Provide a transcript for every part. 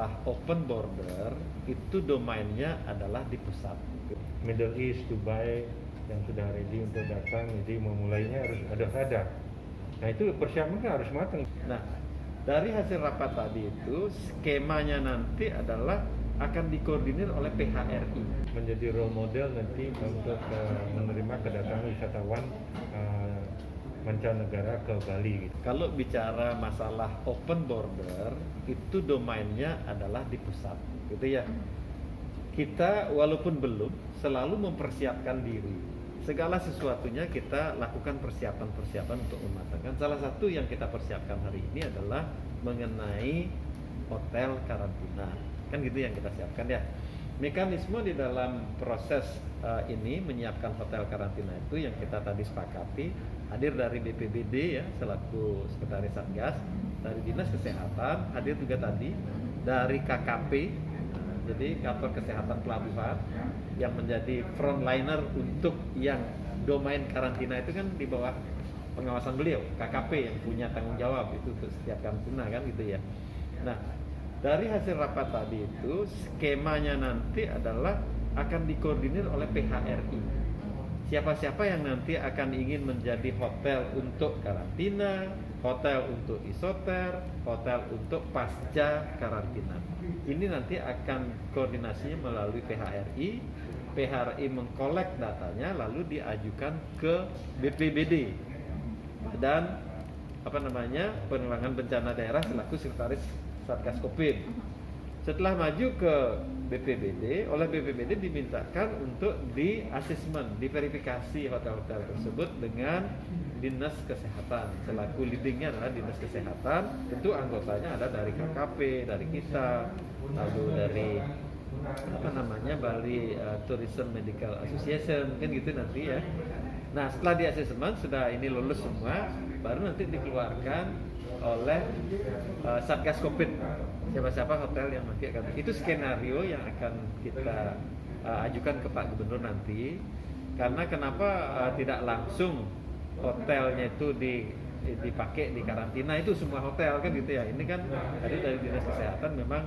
masalah open border itu domainnya adalah di pusat. Middle East, Dubai yang sudah ready untuk datang, jadi memulainya harus ada. Nah itu persiapannya harus matang. Nah, dari hasil rapat tadi itu skemanya nanti adalah akan dikoordinir oleh PHRI menjadi role model nanti untuk menerima kedatangan wisatawan mancanegara ke Bali. Gitu. Kalau bicara masalah open border itu domainnya adalah di pusat, gitu ya. Kita walaupun belum selalu mempersiapkan diri. Segala sesuatunya kita lakukan persiapan untuk mematangkan. Salah satu yang kita persiapkan hari ini adalah mengenai hotel karantina. Kan gitu yang kita siapkan ya. Mekanisme di dalam proses ini menyiapkan hotel karantina itu yang kita tadi sepakati hadir dari BPBD ya selaku sekretaris Satgas, dari Dinas Kesehatan, hadir juga tadi dari KKP, jadi kantor kesehatan pelabuhan yang menjadi frontliner untuk yang domain karantina itu kan di bawah pengawasan beliau, KKP yang punya tanggung jawab itu untuk setiap karantina kan gitu ya. Nah, dari hasil rapat tadi itu skemanya nanti adalah akan dikoordinir oleh PHRI. Siapa-siapa yang nanti akan ingin menjadi hotel untuk karantina, hotel untuk isoter, hotel untuk pasca karantina. Ini nanti akan koordinasinya melalui PHRI. PHRI mengkolek datanya lalu diajukan ke BPBD. Dan Penanggulangan Bencana Daerah selaku sekretaris Satgas Covid. Setelah maju ke BPBD, oleh BPBD dimintakan untuk di-assessment, diverifikasi hotel-hotel tersebut dengan Dinas Kesehatan. Selaku leadingnya adalah Dinas Kesehatan, tentu anggotanya ada dari KKP, dari kita, lalu dari Bali Tourism Medical Association, kan gitu nanti ya. Nah, setelah di-assessment, sudah ini lulus semua, baru nanti dikeluarkan oleh Satgas Covid. Siapa-siapa hotel yang nanti akan, itu skenario yang akan kita ajukan ke Pak Gubernur nanti. Karena kenapa tidak langsung hotelnya itu dipakai di karantina, itu semua hotel kan gitu ya. Ini kan tadi dari Dinas Kesehatan memang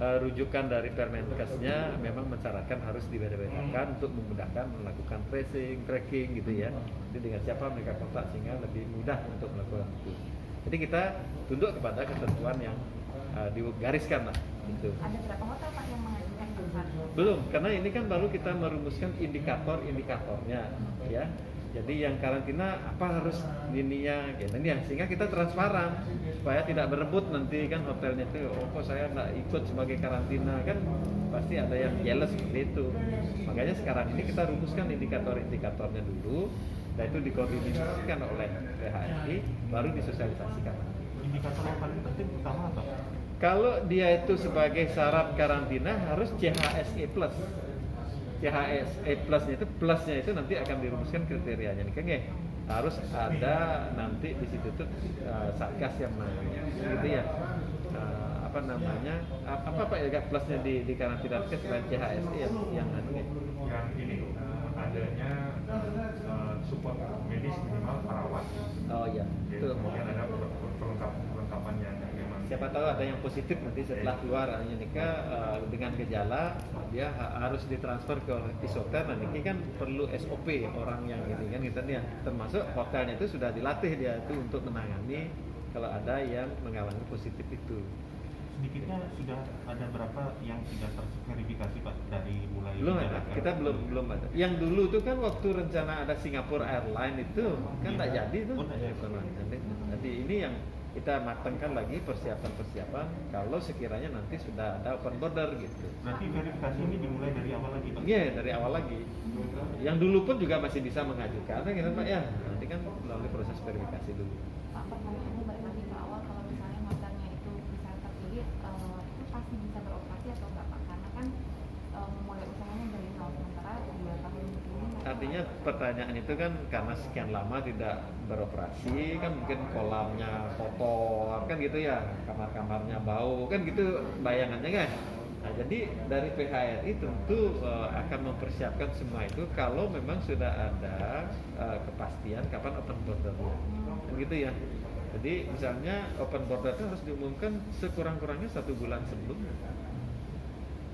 rujukan dari Permenkesnya memang mensyaratkan harus dibedakan untuk memudahkan melakukan tracing, tracking gitu ya. Jadi dengan siapa mereka kontak sehingga lebih mudah untuk melakukan itu. Jadi kita tunduk kepada ketentuan yang digariskan lah gitu. Ada berapa hotel Pak yang mengajukan keluar? Belum, karena ini kan baru kita merumuskan indikator-indikatornya ya. Jadi yang karantina apa harus ininya gitu ya, sehingga kita transparan supaya tidak berebut nanti kan hotelnya itu, oh kok saya nggak ikut sebagai karantina, kan pasti ada yang jealous seperti itu. Makanya sekarang ini kita rumuskan indikator-indikatornya dulu, dan itu dikoordinasikan oleh PHRI, baru disosialisasikan. Indikator yang paling penting utama apa? Kalau dia itu sebagai syarat karantina harus CHSE plus. CHSE plusnya itu nanti akan dirumuskan kriterianya nih kan ya. Harus ada nanti di situ tuh Satgas yang namanya gitu ya. Apa Pak ya plusnya di karantina selain CHSE yang ini adanya support medis minimal perawat. Oh iya. Jadi kemudian ada perlengkapannya. Siapa tahu ada yang positif nanti setelah keluar nikah dengan gejala dia harus ditransfer ke isoter. Nah ini kan perlu SOP orang yang ini kan kita nih, termasuk hotelnya itu sudah dilatih dia itu untuk menangani kalau ada yang mengalami positif itu. Sedikitnya sudah ada berapa yang sudah terverifikasi Pak dari mulai? Belum ada, kita belum ada. Yang dulu tuh kan waktu rencana ada Singapore Airlines itu kan tak jadi tuh. Jadi ini yang kita matangkan lagi persiapan kalau sekiranya nanti sudah ada open border gitu. Nanti verifikasi ini dimulai dari awal lagi Pak? Iya, dari awal lagi. Yang dulu pun juga masih bisa mengajukan kan gitu Pak ya. Nanti kan melalui proses verifikasi dulu. Pak, pertanyaannya balik lagi ke awal, kalau misalnya hotelnya itu bisa terpilih, itu pasti bisa beroperasi atau enggak Pak? Karena kan mulai usahanya dari nol, sementara 2 tahun ini. Artinya pertanyaan itu kan karena sekian lama tidak beroperasi kan mungkin kolamnya kotor kan gitu ya, kamar-kamarnya bau kan gitu bayangannya kan. Nah jadi dari PHRI tentu akan mempersiapkan semua itu kalau memang sudah ada kepastian kapan open border kan gitu ya. Jadi misalnya open border itu harus diumumkan sekurang-kurangnya 1 bulan sebelumnya.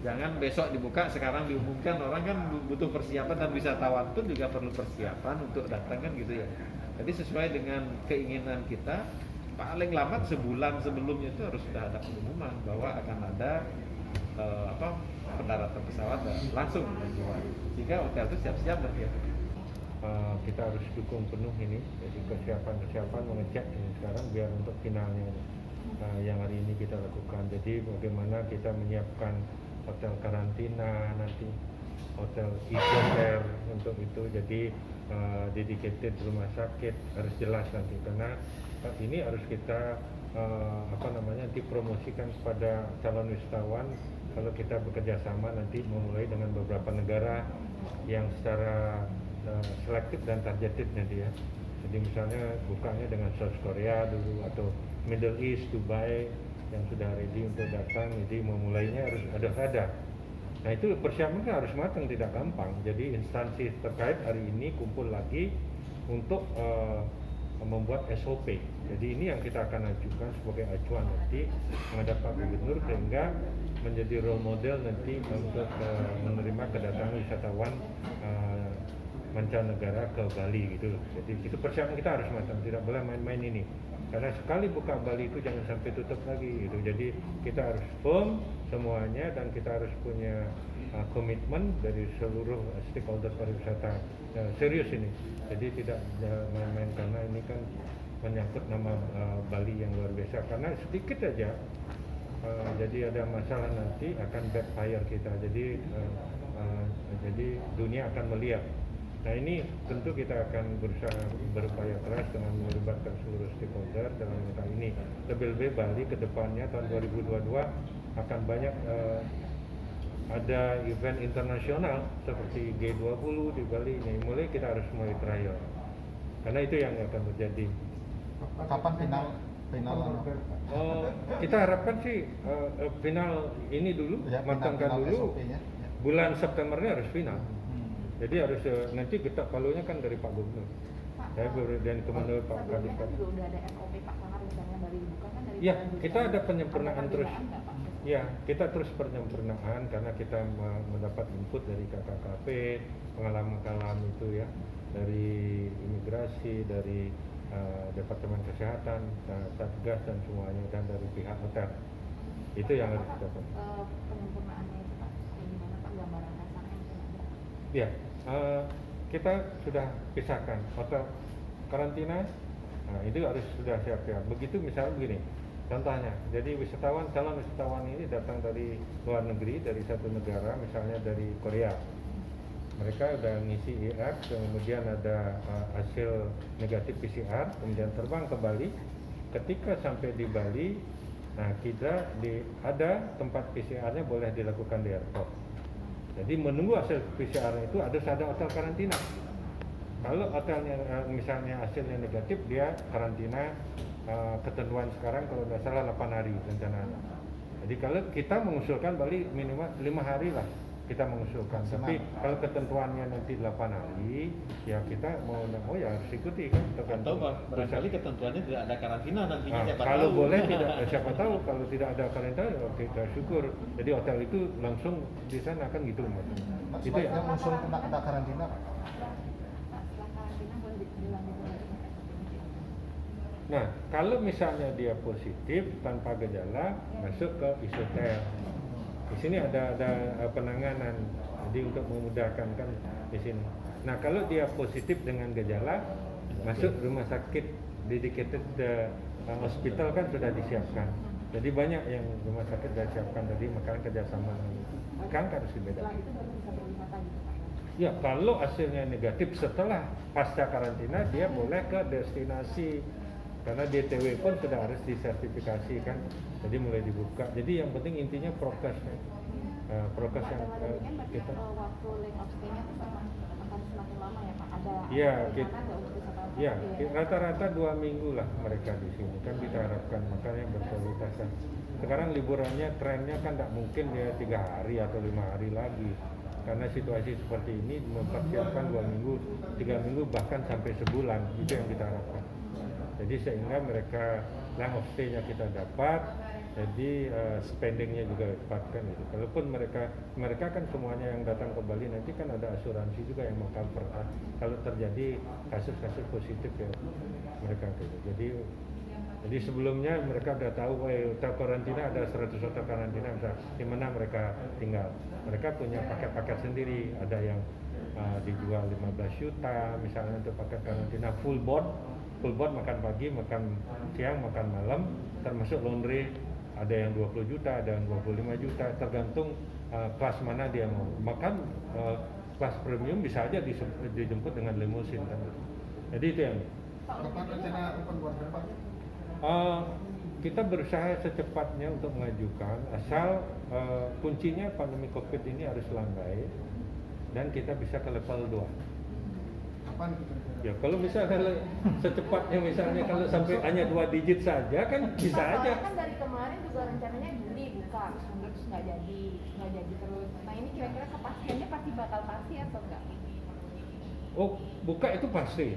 Jangan besok dibuka, sekarang diumumkan. Orang kan butuh persiapan, dan wisatawan pun juga perlu persiapan untuk datang kan gitu ya. Jadi sesuai dengan keinginan kita, paling lambat sebulan sebelumnya itu harus sudah ada pengumuman bahwa akan ada pendaratan pesawat dan langsung dimulai. Sehingga hotel itu siap-siap dan ya. Kita harus dukung penuh ini, jadi kesiapan mengecek ini sekarang biar untuk finalnya yang hari ini kita lakukan. Jadi bagaimana kita menyiapkan hotel karantina nanti, hotel isoter untuk itu, jadi dedicated rumah sakit harus jelas nanti, karena ini harus kita dipromosikan kepada calon wisatawan kalau kita bekerja sama nanti memulai dengan beberapa negara yang secara selektif dan targeted nanti ya. Jadi misalnya bukanya dengan South Korea dulu atau Middle East, Dubai yang sudah ready untuk datang, jadi memulainya harus ada. Nah itu persiapan harus matang, tidak gampang. Jadi instansi terkait hari ini kumpul lagi untuk membuat SOP. Jadi ini yang kita akan ajukan sebagai acuan nanti menghadap Pak Gubernur, sehingga menjadi role model nanti untuk menerima kedatangan wisatawan mancanegara ke Bali gitu. Jadi itu persiapan kita harus matang, tidak boleh main-main ini. Karena sekali buka Bali itu jangan sampai tutup lagi gitu. Jadi kita harus firm semuanya, dan kita harus punya komitmen dari seluruh stakeholder pariwisata serius ini. Jadi tidak main-main, karena ini kan menyangkut nama Bali yang luar biasa. Karena sedikit aja jadi ada masalah nanti akan backfire kita. Jadi dunia akan melihat. Nah ini tentu kita akan berusaha berupaya keras dengan melibatkan seluruh stakeholder dalam hal ini. Lebih-lebih Bali ke depannya tahun 2022 akan banyak ada event internasional seperti G20 di Bali. Ini mulai kita harus mulai trial, karena itu yang akan terjadi. Kapan final? Kita harapkan sih final ini dulu, Ya, matangkan final dulu. SOP-nya. Bulan September ini harus final. Jadi harus nanti kita palunya kan dari Pak Gubernur. Pak, Dan kemudian Pak Kadis. sebelumnya kan juga udah ada SOP Pak, karena rencananya Bali dibuka kan dari Ya, bulan kita ada penyempurnaan Ada terus. perbedaan nggak, Pak? Ya, kita terus penyempurnaan karena kita mendapat input dari KKKP, pengalaman itu ya, dari imigrasi, dari Departemen Kesehatan, Satgas dan semuanya, dan dari pihak hotel. Itu yang harus kita lakukan. Penyempurnaannya itu Pak, kayak gimana Pak, gambaran kasarnya mungkin ada? Ya, kita sudah pisahkan hotel karantina. Nah, itu harus sudah siap-siap. Begitu misalnya begini, contohnya, jadi calon wisatawan ini datang dari luar negeri, dari satu negara, misalnya dari Korea. Mereka udah ngisi IR, kemudian ada hasil negatif PCR, kemudian terbang ke Bali. Ketika sampai di Bali, nah kita ada tempat PCR-nya boleh dilakukan di airport. Jadi menunggu hasil PCR itu ada hotel karantina. Kalau hotelnya misalnya hasilnya negatif, dia karantina ketentuan sekarang kalau tidak salah 8 hari rencananya. Jadi kalau kita mengusulkan Bali minimal 5 hari lah kita mengusulkan. Tapi kalau ketentuannya nanti 8 hari, ya kita mau ya harus ikuti kan. Atau barangkali ketentuannya tidak ada karantina nantinya. Nah, siapa kalau tahu. boleh tidak, siapa tahu kalau tidak ada karantina, ya kita syukur. Jadi hotel itu langsung di sana kan gitu maksudnya. Pak, Itu ya. sebaiknya muncul ada karantina, Pak. Setelah karantina boleh dilanjut lagi. Nah, kalau misalnya dia positif tanpa gejala, masuk ke isoter. Di sini ada penanganan, jadi untuk memudahkan kan di sini. Nah, kalau dia positif dengan gejala, masuk rumah sakit dedicated hospital kan sudah disiapkan. Jadi banyak yang rumah sakit sudah disiapkan, jadi makanya kerjasama kan harus dibedakan. Setelah itu baru bisa berwisata gitu Pak? Ya, kalau hasilnya negatif setelah pasca karantina, dia boleh ke destinasi. Karena DTW pun sudah harus disertifikasi kan, jadi mulai dibuka. Jadi yang penting intinya prokes, prokes yang kita. Waktu length of stay-nya itu akan semakin lama ya Pak? Ada Ya, rencana nggak untuk wisatawan? Ya, rata-rata 2 minggu lah mereka di sini kan kita harapkan, makanya berkualitas kan. Sekarang liburannya trennya kan tidak mungkin dia 3 hari atau 5 hari lagi. Karena situasi seperti ini mempersiapkan 2 minggu, 3 minggu bahkan sampai sebulan, itu yang kita harapkan. Jadi sehingga mereka long of stay-nya kita dapat, jadi spendingnya juga dapatkan gitu. Kalaupun mereka kan semuanya yang datang ke Bali nanti kan ada asuransi juga yang meng-cover kalau terjadi kasus-kasus positif ya mereka gitu. Jadi sebelumnya mereka udah tahu hotel karantina ada 100 hotel karantina di mana mereka tinggal. Mereka punya paket-paket sendiri, ada yang dijual 15 juta misalnya untuk paket karantina full board makan pagi, makan siang, makan malam, termasuk laundry, ada yang 20 juta, ada yang 25 juta, tergantung kelas mana dia mau. Makan kelas premium bisa aja dijemput dengan limusin kan. Jadi itu yang Kapan rencana open border Pak? kita berusaha secepatnya untuk mengajukan, asal kuncinya pandemi COVID ini harus landai dan kita bisa ke level 2. Kapan gitu? Ya kalau misalnya secepatnya misalnya kalau sampai hanya 2 digit saja kan bisa aja. Kan dari kemarin juga rencananya Juli buka, terus nggak jadi terus. Nah ini kira-kira kepastiannya pasti bakal pasti atau enggak? Oh, buka itu pasti.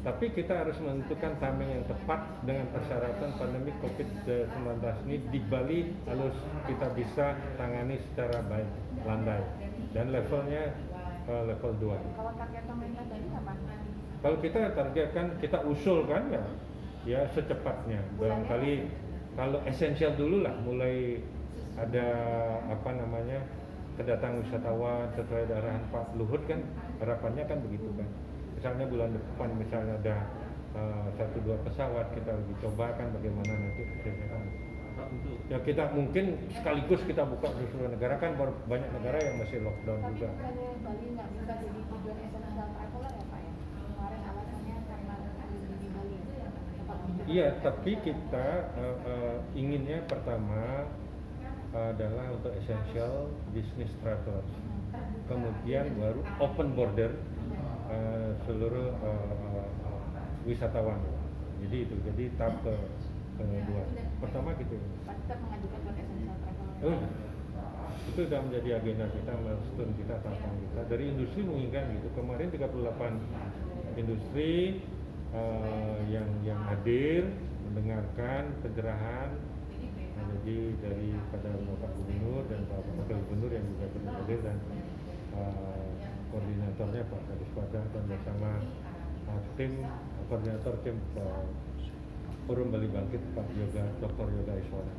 Tapi kita harus menentukan timing yang tepat dengan persyaratan pandemi COVID-19 ini di Bali harus kita bisa tangani secara baik, landai. Dan levelnya level 2. Kalau target pemerintah Bali apa? Kalau kita targetkan, kita usulkan ya secepatnya. Barangkali kalau esensial dulu lah, mulai ada kedatangan wisatawan sesuai arahan Pak Luhut kan, harapannya kan begitu kan. Misalnya bulan depan misalnya ada 1-2 pesawat, kita uji coba kan bagaimana nanti kesehatannya. Ya kita mungkin sekaligus kita buka di seluruh negara kan, banyak negara yang masih lockdown Tapi juga. bukannya Bali nggak bisa jadi tujuan essential traveler ya Pak ya? Kemarin alasannya karena ada di Bali itu ya tempat tujuan. Iya, tapi kita inginnya pertama adalah untuk essential business travelers. Kemudian baru open border seluruh wisatawan. Jadi itu, jadi tahap kedua. Pertama gitu. Pak tetap mengajukan buat essential traveler. Oh, itu sudah menjadi agenda kita, milestone kita, tantangan kita. Dari industri menginginkan gitu. Kemarin 38 industri yang hadir mendengarkan pencerahan. Jadi daripada Bapak Gubernur dan Pak Wakil Gubernur yang juga turut hadir dan koordinatornya Pak Kadis Padang dan bersama tim koordinator tim Forum Bali Bangkit Pak Dr. Yoga Iswara.